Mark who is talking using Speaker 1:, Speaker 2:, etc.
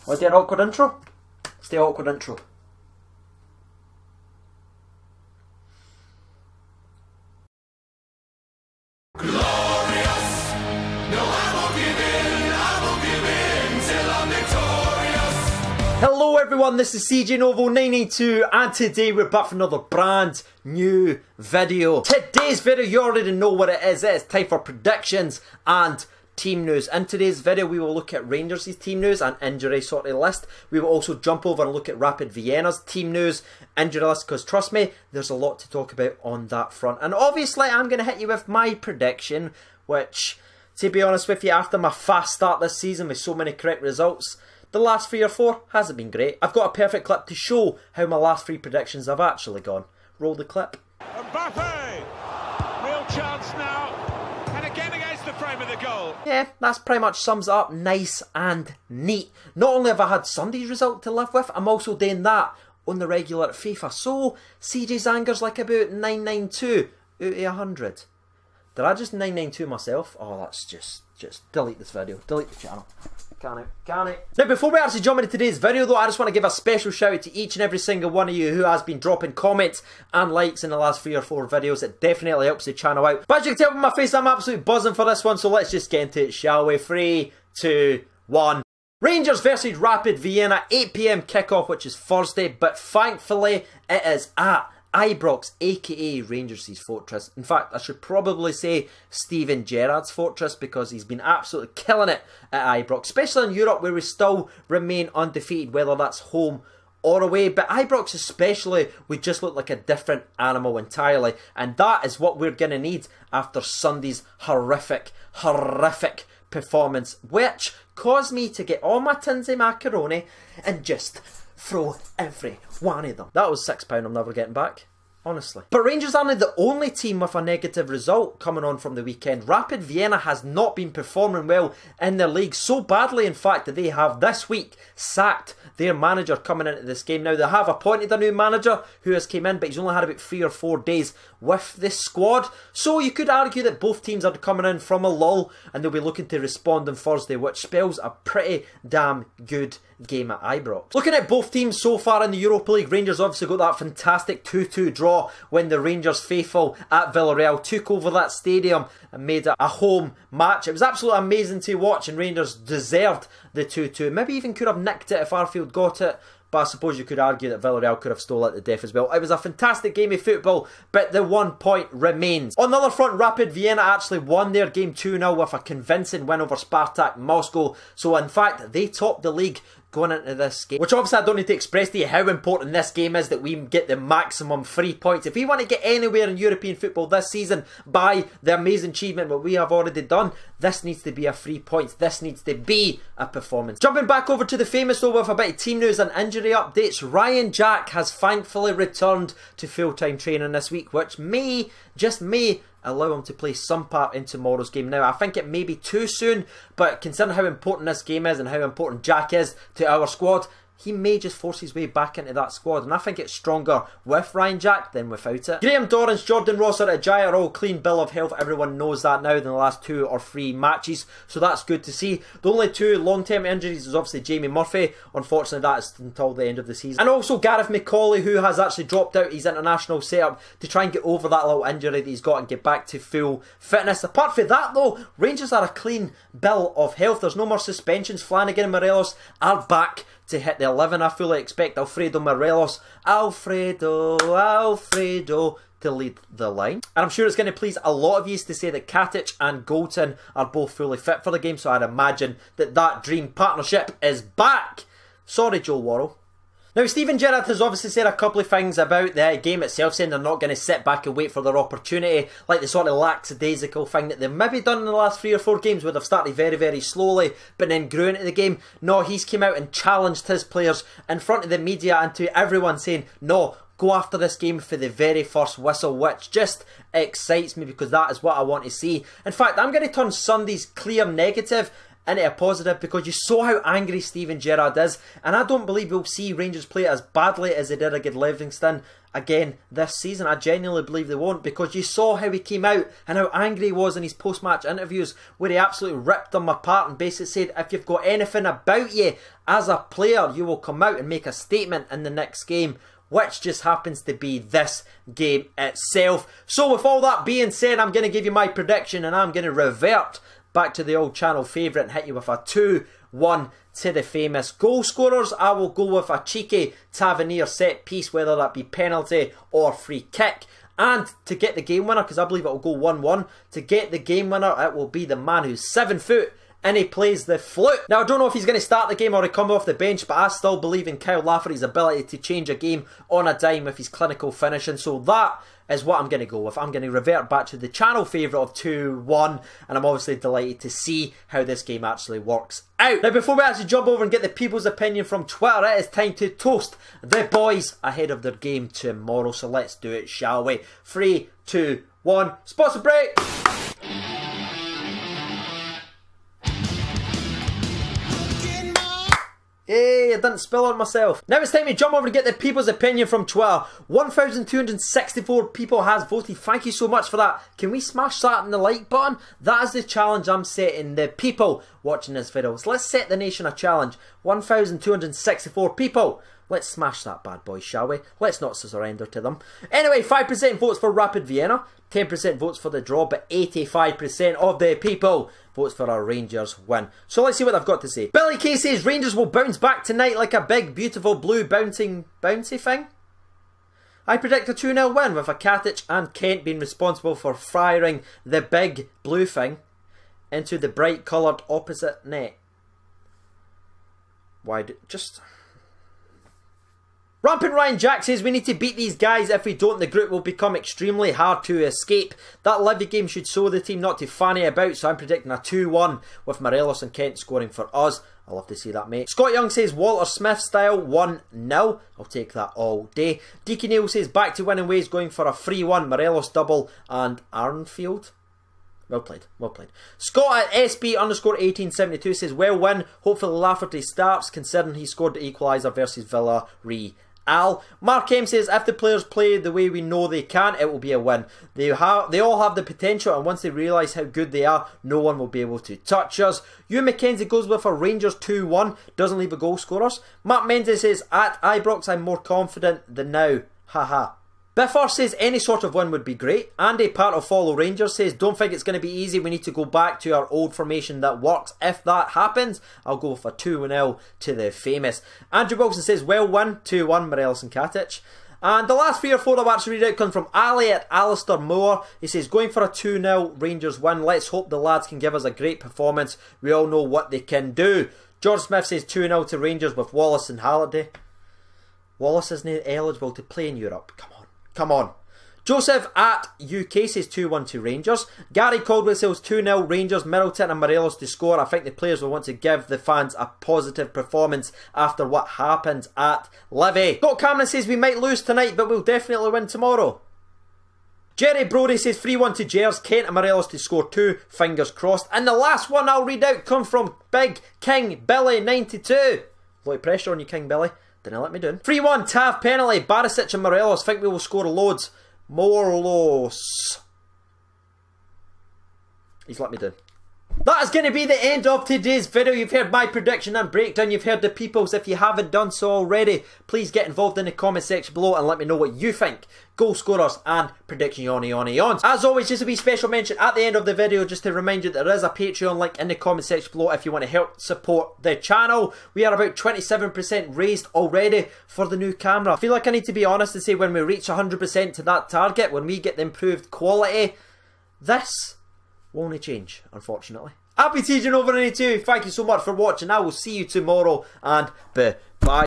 Speaker 1: Want to do an awkward intro? It's the awkward intro.
Speaker 2: Glorious. No, I won't give in till I'm victorious.
Speaker 1: Hello everyone, this is CJ Novo 992 and today we're back for another brand new video. Today's video, you already know what it is. It's time for predictions and team news. In today's video we will look at Rangers' team news and injury sort of list. We will also jump over and look at Rapid Vienna's team news, injury list, because trust me, there's a lot to talk about on that front. And obviously I'm going to hit you with my prediction, which, to be honest with you, after my fast start this season with so many correct results, the last 3 or 4 hasn't been great. I've got a perfect clip to show how my last 3 predictions have actually gone. Roll the clip.
Speaker 3: Mbappe! Real chance now. And again against the frame of the goal.
Speaker 1: Yeah, that's pretty much sums it up nice and neat. Not only have I had Sunday's result to live with, I'm also doing that on the regular at FIFA. So, CJ's anger's like about 992 out of 100. Did I just 992 myself? Oh, that's just delete this video. Delete the channel. Can it? Now, before we actually jump into today's video though, I just want to give a special shout out to each and every single one of you who has been dropping comments and likes in the last 3 or 4 videos. It definitely helps the channel out. But as you can tell from my face, I'm absolutely buzzing for this one, so let's just get into it, shall we? 3, 2, 1. Rangers versus Rapid Vienna, 8 PM kickoff, which is Thursday, but thankfully it is at Ibrox, aka Rangers' fortress. In fact, I should probably say Steven Gerrard's fortress, because he's been absolutely killing it at Ibrox, especially in Europe where we still remain undefeated, whether that's home or away. But Ibrox especially, we just look like a different animal entirely, and that is what we're going to need after Sunday's horrific performance, which caused me to get all my tins of macaroni and just throw every one of them. That was £6 I'm never getting back, honestly. But Rangers aren't the only team with a negative result coming on from the weekend. Rapid Vienna has not been performing well in their league, so badly in fact that they have this week sacked their manager coming into this game. Now, they have appointed a new manager who has came in, but he's only had about 3 or 4 days with this squad, so you could argue that both teams are coming in from a lull and they'll be looking to respond on Thursday, which spells a pretty damn good game at Ibrox. Looking at both teams so far in the Europa League, Rangers obviously got that fantastic 2-2 draw when the Rangers faithful at Villarreal took over that stadium and made it a home match. It was absolutely amazing to watch, and Rangers deserved the 2-2. Maybe even could have nicked it if Arfield got it, but I suppose you could argue that Villarreal could have stole it to death as well. It was a fantastic game of football, but the 1 point remains. On the other front, Rapid Vienna actually won their game 2-0 with a convincing win over Spartak Moscow. So in fact, they topped the league going into this game, which obviously I don't need to express to you how important this game is, that we get the maximum 3 points. If we want to get anywhere in European football this season by the amazing achievement what we have already done, this needs to be a 3 points. This needs to be a performance. Jumping back over to the famous though with a bit of team news and injury updates, Ryan Jack has thankfully returned to full-time training this week, which may, just may, allow him to play some part in tomorrow's game. Now, I think it may be too soon, but considering how important this game is and how important Jack is to our squad, he may just force his way back into that squad, and I think it's stronger with Ryan Jack than without it. Graham Dorrans, Jordan Ross are at Jai are all clean bill of health. Everyone knows that now in the last 2 or 3 matches, so that's good to see. The only 2 long-term injuries is obviously Jamie Murphy. Unfortunately, that is until the end of the season. And also Gareth McCauley, who has actually dropped out his international setup to try and get over that little injury that he's got and get back to full fitness. Apart from that though, Rangers are a clean bill of health. There's no more suspensions. Flanagan and Morelos are back to hit the 11. I fully expect Alfredo Morelos, Alfredo, to lead the line. And I'm sure it's going to please a lot of you to say that Katic and Goldson are both fully fit for the game, so I'd imagine that that dream partnership is back. Sorry, Joe Worrell. Now, Steven Gerrard has obviously said a couple of things about the game itself, saying they're not going to sit back and wait for their opportunity, like the sort of lackadaisical thing that they've maybe done in the last 3 or 4 games where they've started very, very slowly, but then grew into the game. No, he's came out and challenged his players in front of the media and to everyone, saying, no, go after this game for the very first whistle, which just excites me because that is what I want to see. In fact, I'm going to turn Sunday's clear negative into a positive because you saw how angry Steven Gerrard is, and I don't believe we'll see Rangers play as badly as they did against Livingston again this season. I genuinely believe they won't, because you saw how he came out and how angry he was in his post-match interviews, where he absolutely ripped them apart and basically said, if you've got anything about you as a player, you will come out and make a statement in the next game, which just happens to be this game itself. So with all that being said, I'm going to give you my prediction, and I'm going to revert back to the old channel favourite and hit you with a 2-1 to the famous goal scorers. I will go with a cheeky Tavernier set piece, whether that be penalty or free kick. And to get the game winner, because I believe it will go 1-1, to get the game winner, it will be the man who's 7 foot and he plays the flute. Now, I don't know if he's going to start the game or he come off the bench, but I still believe in Kyle Lafferty's ability to change a game on a dime with his clinical finishing. So that is what I'm going to go with. I'm going to revert back to the channel favourite of 2-1, and I'm obviously delighted to see how this game actually works out. Now, before we actually jump over and get the people's opinion from Twitter, it is time to toast the boys ahead of their game tomorrow. So let's do it, shall we? 3, 2, 1, sponsor break! Hey, I didn't spill on myself. Now it's time to jump over and get the people's opinion from Twitter. 1,264 people has voted. Thank you so much for that. Can we smash that in the like button? That is the challenge I'm setting the people watching this video. So let's set the nation a challenge. 1,264 people. Let's smash that bad boy, shall we? Let's not surrender to them. Anyway, 5% votes for Rapid Vienna, 10% votes for the draw, but 85% of the people votes for our Rangers win. So let's see what they've got to say. Billy K says Rangers will bounce back tonight like a big, beautiful, blue bouncy thing. I predict a 2-0 win with a Katic and Kent being responsible for firing the big blue thing into the bright coloured opposite net. Why do... just... Rampant Ryan Jack says we need to beat these guys. If we don't, the group will become extremely hard to escape. That Livy game should show the team not to fanny about, so I'm predicting a 2-1 with Morelos and Kent scoring for us. I'll love to see that, mate. Scott Young says Walter Smith style 1-0. I'll take that all day. Deacon Neil says back to winning ways, going for a 3-1 Morelos double and Arnfield. Well played, well played. Scott at SB_1872 says well win. Hopefully Lafferty starts, considering he scored the equaliser versus Villarreal. Mark M says if the players play the way we know they can, it will be a win. They all have the potential, and once they realise how good they are, no one will be able to touch us. Hugh McKenzie goes with a Rangers 2-1, doesn't leave a goal scorers. Matt Mendes says at Ibrox I'm more confident than now. Haha. Biffer says any sort of win would be great. Andy, part of Follow Rangers, says don't think it's going to be easy. We need to go back to our old formation that works. If that happens, I'll go for 2-0 to the famous. Andrew Wilson says well win, 2-1 Morelos and Katic. And the last 3 or 4 I've actually read out come from Ali at Alistair Moore. He says going for a 2-0 Rangers win. Let's hope the lads can give us a great performance. We all know what they can do. George Smith says 2-0 to Rangers with Wallace and Halliday. Wallace isn't eligible to play in Europe. Come on. Come on. Joseph at UK says 2-1 to Rangers. Gary Caldwell says 2-0 Rangers, Middleton and Morelos to score. I think the players will want to give the fans a positive performance after what happened at Livy. Scott Cameron says we might lose tonight, but we'll definitely win tomorrow. Jerry Brody says 3-1 to Gers, Kent and Morelos to score 2. Fingers crossed. And the last one I'll read out comes from Big King Billy 92. A lot of pressure on you, King Billy. Didn't let me down. 3-1 Tav penalty. Barisic and Morelos. Think we will score loads. Morelos. He's let me down. That is going to be the end of today's video. You've heard my prediction and breakdown. You've heard the people's. If you haven't done so already, please get involved in the comment section below and let me know what you think. Goal scorers and prediction yawns. As always, just a wee special mention at the end of the video, just to remind you there is a Patreon link in the comment section below if you want to help support the channel. We are about 27% raised already for the new camera. I feel like I need to be honest and say when we reach 100% to that target, when we get the improved quality, this will only change, unfortunately. Happy TJ over 92. Thank you so much for watching. I will see you tomorrow, and bye.